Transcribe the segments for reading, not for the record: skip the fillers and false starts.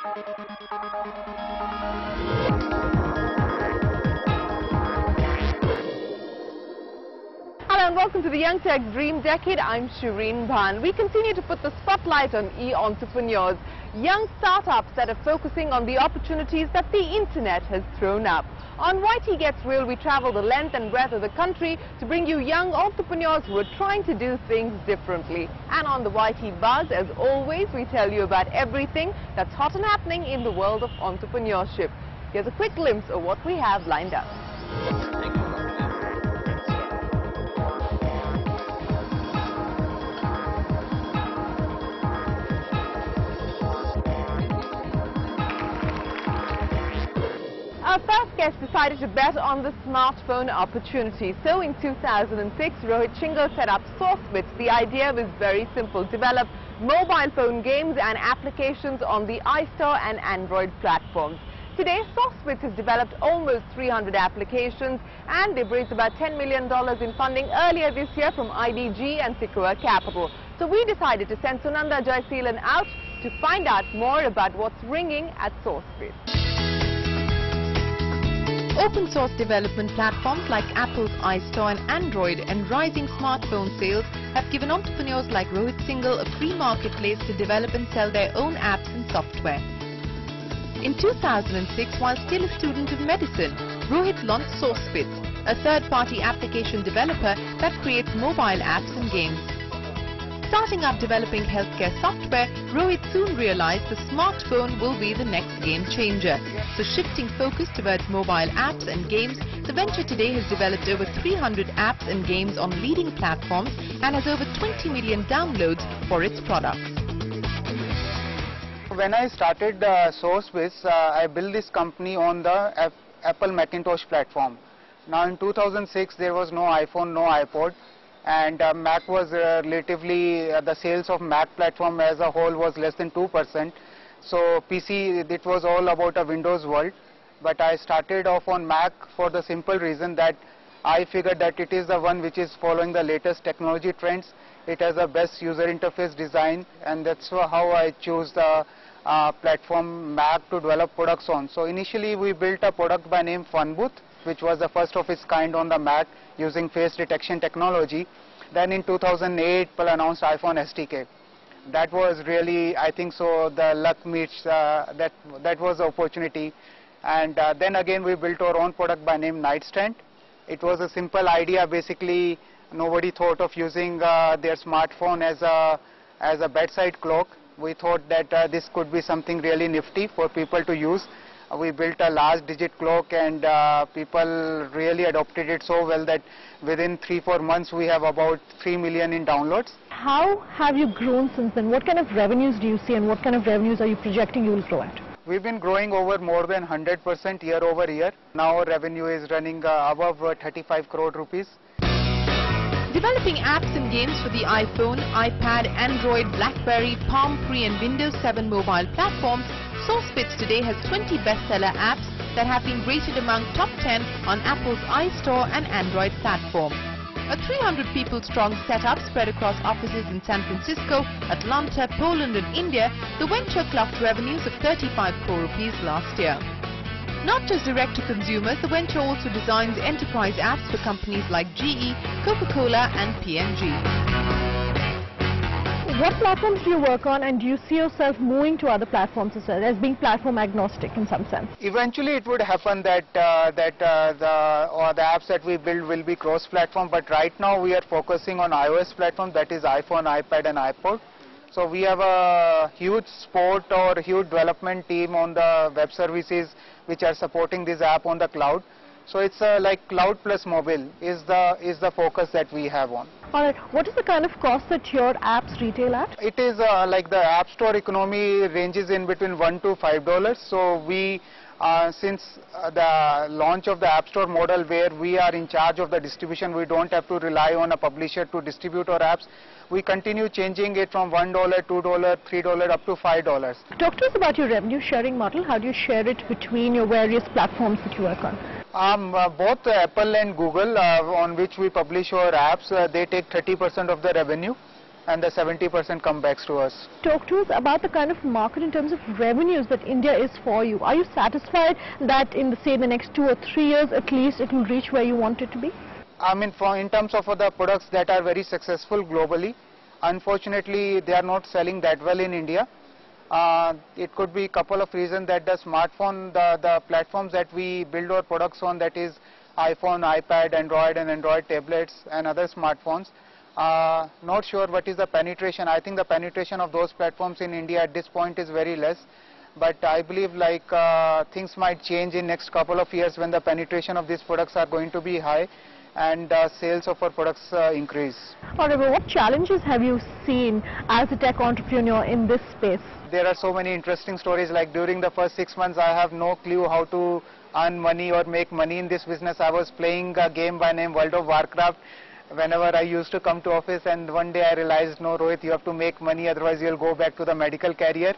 Hello and welcome to the Young Tech Dream Decade. I'm Shireen Bhan. We continue to put the spotlight on e-entrepreneurs, young startups that are focusing on the opportunities that the internet has thrown up. On YT Gets Real, we travel the length and breadth of the country to bring you young entrepreneurs who are trying to do things differently. And on the YT Buzz, as always, we tell you about everything that's hot and happening in the world of entrepreneurship. Here's a quick glimpse of what we have lined up. Our first guest decided to bet on the smartphone opportunity. So in 2006, Rohit Shingal set up SourceBits. The idea was very simple: develop mobile phone games and applications on the iStore and Android platforms. Today, SourceBits has developed almost 300 applications, and they've raised about $10 million in funding earlier this year from IDG and Sequoia Capital. So we decided to send Sunanda Jaiseelan out to find out more about what's ringing at SourceBits. Open source development platforms like Apple's iStore and Android and rising smartphone sales have given entrepreneurs like Rohit Shingal a free marketplace to develop and sell their own apps and software. In 2006, while still a student of medicine, Rohit launched SourceBits, a third-party application developer that creates mobile apps and games. Starting up developing healthcare software, Rohit soon realized the smartphone will be the next game changer. So shifting focus towards mobile apps and games, the venture today has developed over 300 apps and games on leading platforms and has over 20 million downloads for its products. When I started SourceBits, I built this company on the Apple Macintosh platform. Now in 2006, there was no iPhone, no iPod. And Mac was relatively, the sales of Mac platform as a whole was less than 2%. So PC, it was all about a Windows world. But I started off on Mac for the simple reason that I figured that it is the one which is following the latest technology trends. It has the best user interface design, and that's how I chose the platform Mac to develop products on. So initially we built a product by name FunBooth, which was the first of its kind on the Mac using face detection technology. Then in 2008, Apple announced iPhone SDK. That was really, I think so, the luck meets, that was the opportunity. And then again we built our own product by name Nightstand. It was a simple idea. Basically, nobody thought of using their smartphone as a bedside clock. We thought that this could be something really nifty for people to use. We built a large digit clock, and people really adopted it so well that within 3-4 months we have about 3 million in downloads. How have you grown since then? What kind of revenues do you see, and what kind of revenues are you projecting you will grow at? We've been growing over more than 100% year over year. Now our revenue is running above 35 crore rupees. Developing apps and games for the iPhone, iPad, Android, BlackBerry, Palm Pre and Windows 7 mobile platforms, SourceBits today has 20 bestseller apps that have been rated among top 10 on Apple's iStore and Android platform. A 300 people strong setup spread across offices in San Francisco, Atlanta, Poland and India, the venture clocked revenues of 35 crore rupees last year. Not just direct to consumers, the venture also designs enterprise apps for companies like GE, Coca-Cola and P&G. What platforms do you work on, and do you see yourself moving to other platforms as well, as being platform agnostic in some sense? Eventually it would happen that the apps that we build will be cross-platform, but right now we are focusing on iOS platform, that is iPhone, iPad and iPod. So we have a huge support or huge development team on the web services which are supporting this app on the cloud. So it's like cloud plus mobile is the focus that we have on. All right. What is the kind of cost that your apps retail at? It is like the App Store economy ranges in between $1 to $5. So we, since the launch of the App Store model where we are in charge of the distribution, we don't have to rely on a publisher to distribute our apps. We continue changing it from $1, $2, $3 up to $5. Talk to us about your revenue sharing model. How do you share it between your various platforms that you work on? Both Apple and Google, on which we publish our apps, they take 30% of the revenue, and the 70% come back to us. Talk to us about the kind of market in terms of revenues that India is for you. Are you satisfied that in the next 2 or 3 years at least it will reach where you want it to be? I mean, in terms of the products that are very successful globally, unfortunately they are not selling that well in India. It could be a couple of reasons that the smartphone, the platforms that we build our products on, that is iPhone, iPad, Android and Android tablets and other smartphones. Not sure what is the penetration. I think the penetration of those platforms in India at this point is very less. But I believe things might change in next couple of years when the penetration of these products are going to be high and sales of our products increase. However, what challenges have you seen as a tech entrepreneur in this space? There are so many interesting stories. Like during the first 6 months, I have no clue how to earn money or make money in this business. I was playing a game by name World of Warcraft whenever I used to come to office, and one day I realized, no Rohit, you have to make money, otherwise you'll go back to the medical career.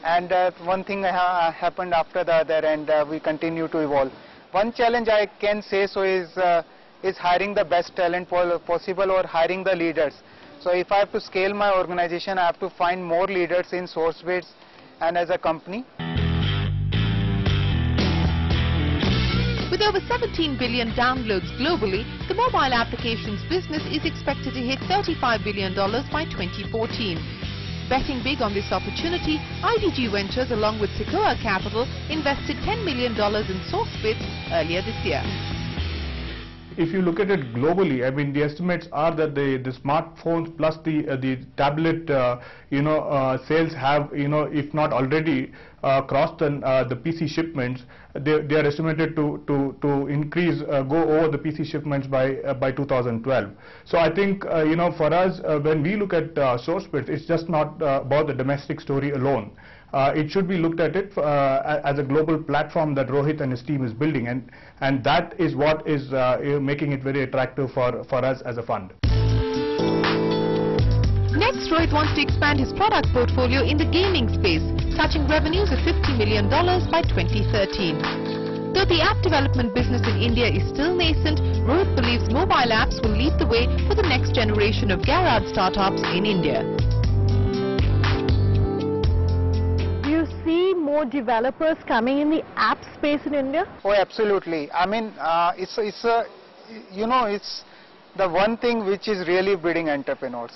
And one thing happened after the other, and we continue to evolve. One challenge I can say so is hiring the best talent possible, or hiring the leaders. So if I have to scale my organization, I have to find more leaders in SourceBits and as a company. With over 17 billion downloads globally, the mobile applications business is expected to hit $35 billion by 2014. Betting big on this opportunity, IDG Ventures along with Sequoia Capital invested $10 million in SourceBits earlier this year. If you look at it globally, I mean, the estimates are that the smartphones plus the tablet, sales have, if not already crossed the PC shipments. They are estimated to increase, go over the PC shipments by 2012. So I think, for us, when we look at SourceBits, it's just not about the domestic story alone. It should be looked at it as a global platform that Rohit and his team is building, and that is what is making it very attractive for us as a fund. Next, Rohit wants to expand his product portfolio in the gaming space, touching revenues of $50 million by 2013. Though the app development business in India is still nascent, Rohit believes mobile apps will lead the way for the next generation of garage startups in India. See more developers coming in the app space in India? Oh, absolutely. I mean, it's the one thing which is really breeding entrepreneurs.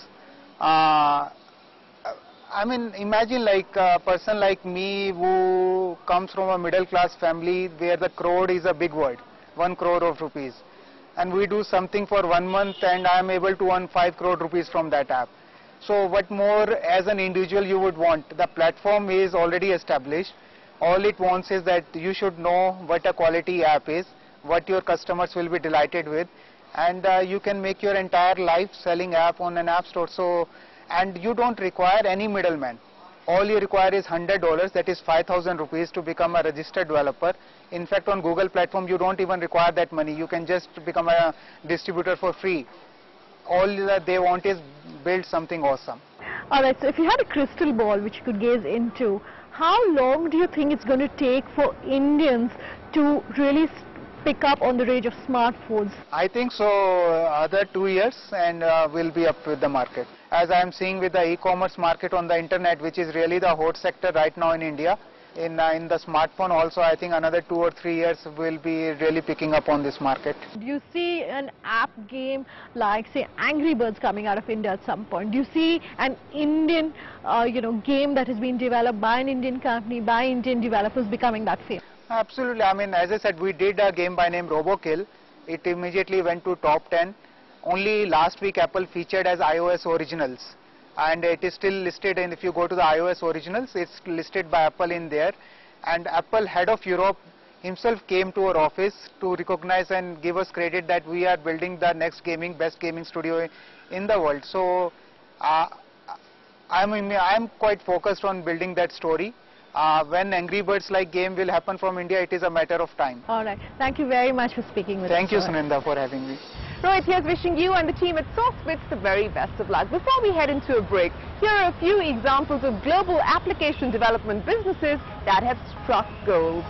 I mean, imagine like a person like me who comes from a middle class family where the crore is a big word, 1 crore of rupees, and we do something for 1 month and I am able to earn 5 crore rupees from that app. So what more as an individual you would want? The platform is already established. All it wants is that you should know what a quality app is, what your customers will be delighted with, and you can make your entire life selling app on an app store. So, and you don't require any middleman. All you require is $100, that is 5,000 rupees, to become a registered developer. In fact, on Google platform you don't even require that money. You can just become a distributor for free. All that they want is build something awesome. Alright, so if you had a crystal ball which you could gaze into, how long do you think it's going to take for Indians to really pick up on the rage of smartphones? I think so, other 2 years and we'll be up with the market. As I am seeing with the e-commerce market on the internet, which is really the hot sector right now in India, in the smartphone also, I think another 2 or 3 years will be really picking up on this market. Do you see an app game like, say, Angry Birds coming out of India at some point? Do you see an Indian, game that has been developed by an Indian company, by Indian developers becoming that famous? Absolutely. I mean, as I said, we did a game by name RoboKill. It immediately went to top 10. Only last week Apple featured as iOS Originals. And it is still listed, and if you go to the iOS Originals, it's listed by Apple in there. And Apple head of Europe himself came to our office to recognize and give us credit that we are building the next best gaming studio in the world. So I'm quite focused on building that story. When Angry Birds like game will happen from India, it is a matter of time. All right. Thank you very much for speaking with us. Thank you, Sunanda, for having me. Rohit, here's wishing you and the team at SourceBits the very best of luck. Before we head into a break, here are a few examples of global application development businesses that have struck gold.